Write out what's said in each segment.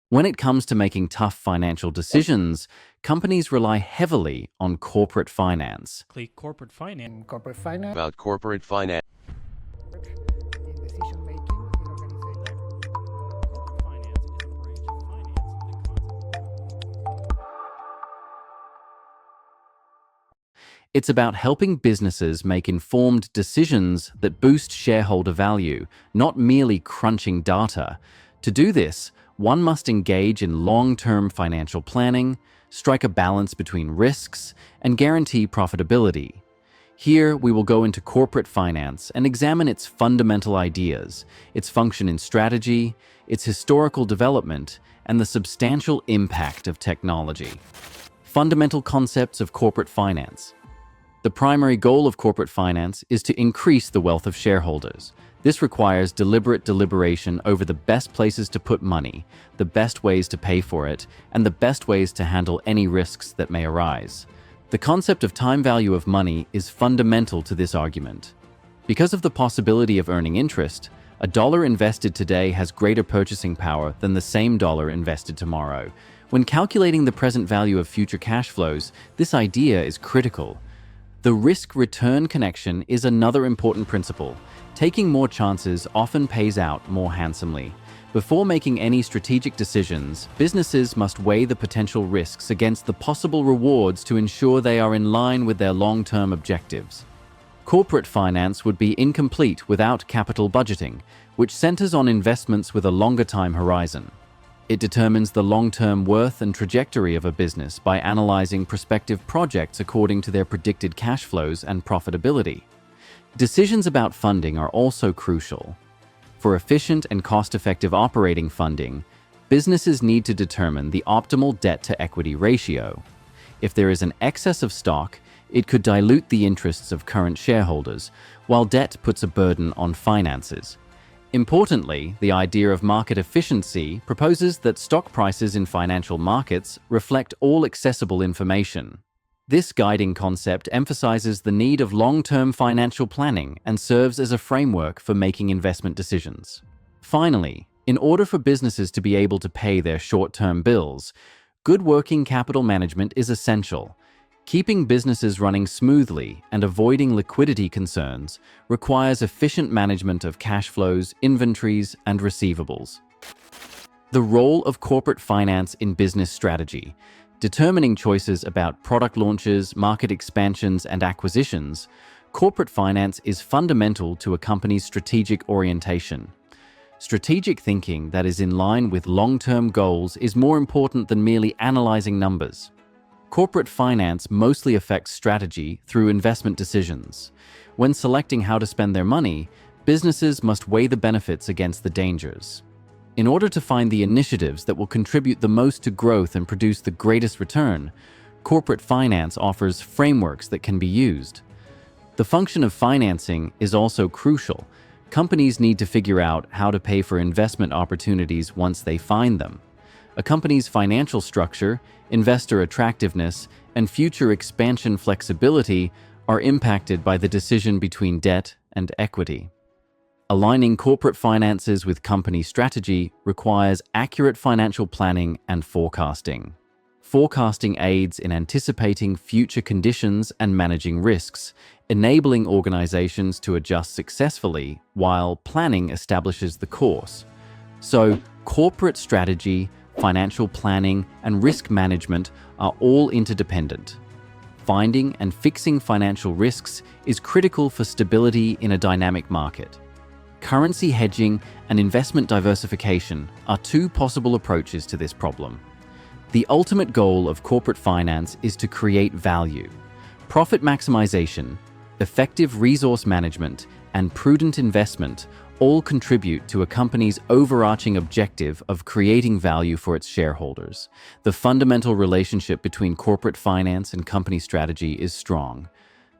When it comes to making tough financial decisions, companies rely heavily on corporate finance. Corporate finance. Corporate finance. About corporate finance. In decision making in organization. Corporate finance is a branch of finance that It's about helping businesses make informed decisions that boost shareholder value, not merely crunching data. To do this, one must engage in long-term financial planning, strike a balance between risks, and guarantee profitability. Here, we will go into corporate finance and examine its fundamental ideas, its function in strategy, its historical development, and the substantial impact of technology. Fundamental concepts of corporate finance. The primary goal of corporate finance is to increase the wealth of shareholders. This requires deliberate deliberation over the best places to put money, the best ways to pay for it, and the best ways to handle any risks that may arise. The concept of time value of money is fundamental to this argument. Because of the possibility of earning interest, a dollar invested today has greater purchasing power than the same dollar invested tomorrow. When calculating the present value of future cash flows, this idea is critical. The risk-return connection is another important principle. Taking more chances often pays out more handsomely. Before making any strategic decisions, businesses must weigh the potential risks against the possible rewards to ensure they are in line with their long-term objectives. Corporate finance would be incomplete without capital budgeting, which centers on investments with a longer time horizon. It determines the long-term worth and trajectory of a business by analyzing prospective projects according to their predicted cash flows and profitability. Decisions about funding are also crucial. For efficient and cost-effective operating funding, businesses need to determine the optimal debt-to-equity ratio. If there is an excess of stock, it could dilute the interests of current shareholders, while debt puts a burden on finances. Importantly, the idea of market efficiency proposes that stock prices in financial markets reflect all accessible information. This guiding concept emphasizes the need of long-term financial planning and serves as a framework for making investment decisions. Finally, in order for businesses to be able to pay their short-term bills, good working capital management is essential. Keeping businesses running smoothly and avoiding liquidity concerns requires efficient management of cash flows, inventories, and receivables. The role of corporate finance in business strategy. Determining choices about product launches, market expansions, and acquisitions, corporate finance is fundamental to a company's strategic orientation. Strategic thinking that is in line with long-term goals is more important than merely analyzing numbers. Corporate finance mostly affects strategy through investment decisions. When selecting how to spend their money, businesses must weigh the benefits against the dangers. In order to find the initiatives that will contribute the most to growth and produce the greatest return, corporate finance offers frameworks that can be used. The function of financing is also crucial. Companies need to figure out how to pay for investment opportunities once they find them. A company's financial structure, investor attractiveness, and future expansion flexibility are impacted by the decision between debt and equity. Aligning corporate finances with company strategy requires accurate financial planning and forecasting. Forecasting aids in anticipating future conditions and managing risks, enabling organizations to adjust successfully while planning establishes the course. So, corporate strategy, financial planning, and risk management are all interdependent. Finding and fixing financial risks is critical for stability in a dynamic market. Currency hedging and investment diversification are two possible approaches to this problem. The ultimate goal of corporate finance is to create value. Profit maximization, effective resource management, and prudent investment all contribute to a company's overarching objective of creating value for its shareholders. The fundamental relationship between corporate finance and company strategy is strong.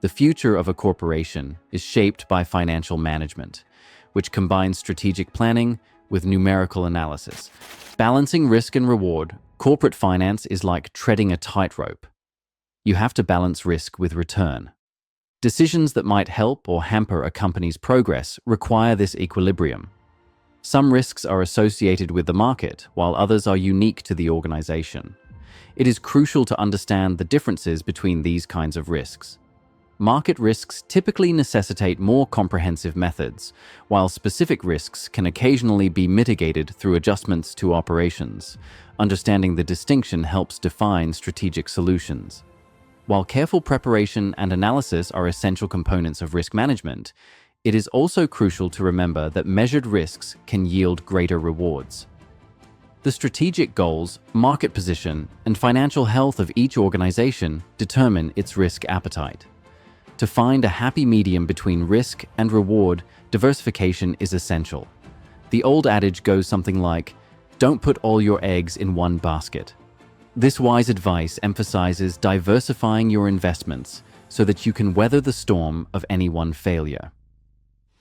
The future of a corporation is shaped by financial management, which combines strategic planning with numerical analysis. Balancing risk and reward, corporate finance is like treading a tightrope. You have to balance risk with return. Decisions that might help or hamper a company's progress require this equilibrium. Some risks are associated with the market, while others are unique to the organization. It is crucial to understand the differences between these kinds of risks. Market risks typically necessitate more comprehensive methods, while specific risks can occasionally be mitigated through adjustments to operations. Understanding the distinction helps define strategic solutions. While careful preparation and analysis are essential components of risk management, it is also crucial to remember that measured risks can yield greater rewards. The strategic goals, market position, and financial health of each organization determine its risk appetite. To find a happy medium between risk and reward, diversification is essential. The old adage goes something like, "Don't put all your eggs in one basket." This wise advice emphasizes diversifying your investments so that you can weather the storm of any one failure.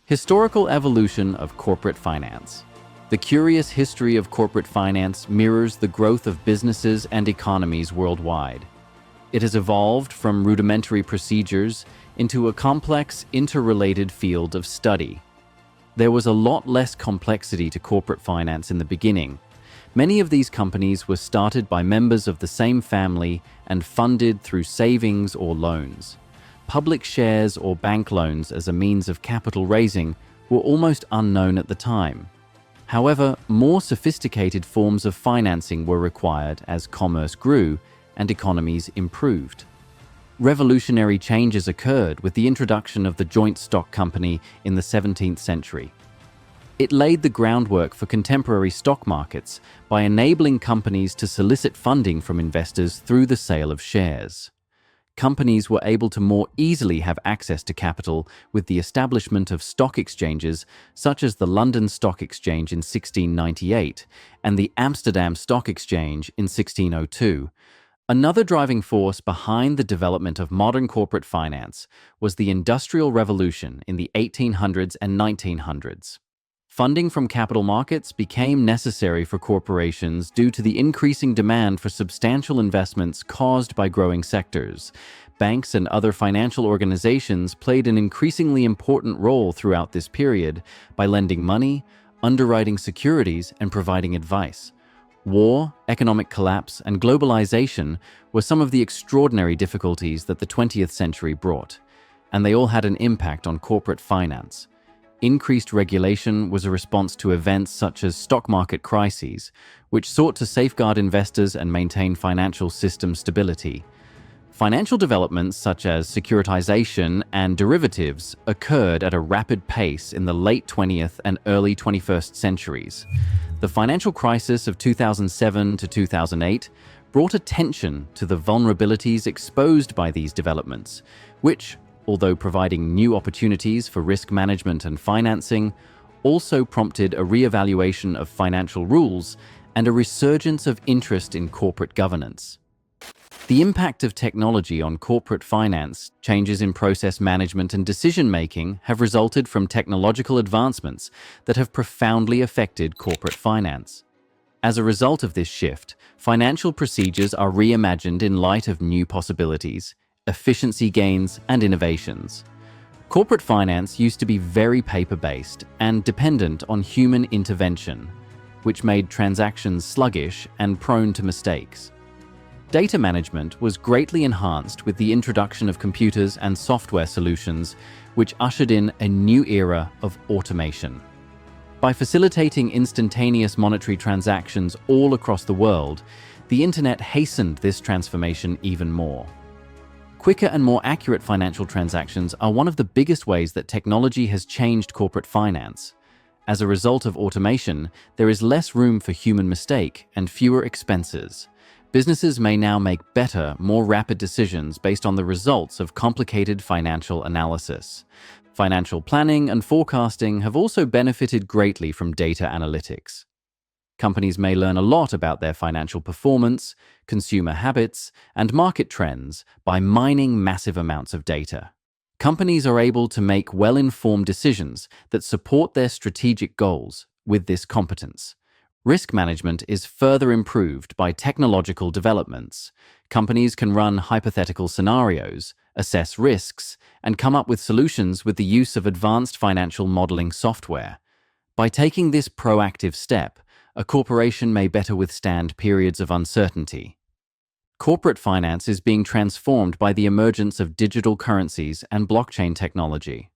Historical evolution of corporate finance. The curious history of corporate finance mirrors the growth of businesses and economies worldwide. It has evolved from rudimentary procedures into a complex, interrelated field of study. There was a lot less complexity to corporate finance in the beginning. Many of these companies were started by members of the same family and funded through savings or loans. Public shares or bank loans as a means of capital raising were almost unknown at the time. However, more sophisticated forms of financing were required as commerce grew and economies improved. Revolutionary changes occurred with the introduction of the joint stock company in the 17th century. It laid the groundwork for contemporary stock markets by enabling companies to solicit funding from investors through the sale of shares. Companies were able to more easily have access to capital with the establishment of stock exchanges such as the London Stock Exchange in 1698 and the Amsterdam Stock Exchange in 1602. Another driving force behind the development of modern corporate finance was the Industrial Revolution in the 1800s and 1900s. Funding from capital markets became necessary for corporations due to the increasing demand for substantial investments caused by growing sectors. Banks and other financial organizations played an increasingly important role throughout this period by lending money, underwriting securities, and providing advice. War, economic collapse, and globalization were some of the extraordinary difficulties that the 20th century brought, and they all had an impact on corporate finance. Increased regulation was a response to events such as stock market crises, which sought to safeguard investors and maintain financial system stability. Financial developments such as securitization and derivatives occurred at a rapid pace in the late 20th and early 21st centuries. The financial crisis of 2007 to 2008 brought attention to the vulnerabilities exposed by these developments, which, although providing new opportunities for risk management and financing, also prompted a re-evaluation of financial rules and a resurgence of interest in corporate governance. The impact of technology on corporate finance, changes in process management and decision-making have resulted from technological advancements that have profoundly affected corporate finance. As a result of this shift, financial procedures are reimagined in light of new possibilities, efficiency gains, and innovations. Corporate finance used to be very paper-based and dependent on human intervention, which made transactions sluggish and prone to mistakes. Data management was greatly enhanced with the introduction of computers and software solutions, which ushered in a new era of automation. By facilitating instantaneous monetary transactions all across the world, the internet hastened this transformation even more. Quicker and more accurate financial transactions are one of the biggest ways that technology has changed corporate finance. As a result of automation, there is less room for human mistake and fewer expenses. Businesses may now make better, more rapid decisions based on the results of complicated financial analysis. Financial planning and forecasting have also benefited greatly from data analytics. Companies may learn a lot about their financial performance, consumer habits, and market trends by mining massive amounts of data. Companies are able to make well-informed decisions that support their strategic goals with this competence. Risk management is further improved by technological developments. Companies can run hypothetical scenarios, assess risks, and come up with solutions with the use of advanced financial modeling software. By taking this proactive step, a corporation may better withstand periods of uncertainty. Corporate finance is being transformed by the emergence of digital currencies and blockchain technology.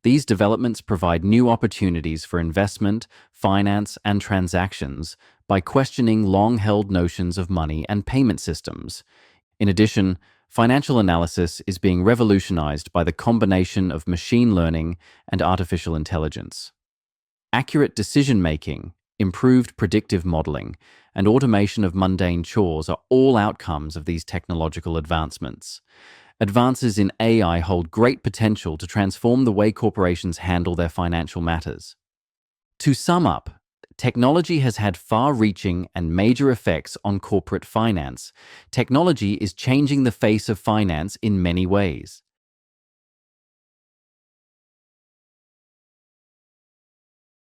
These developments provide new opportunities for investment, finance, and transactions by questioning long-held notions of money and payment systems. In addition, financial analysis is being revolutionized by the combination of machine learning and artificial intelligence. Accurate decision-making, improved predictive modeling, and automation of mundane chores are all outcomes of these technological advancements. Advances in AI hold great potential to transform the way corporations handle their financial matters. To sum up, technology has had far-reaching and major effects on corporate finance. Technology is changing the face of finance in many ways.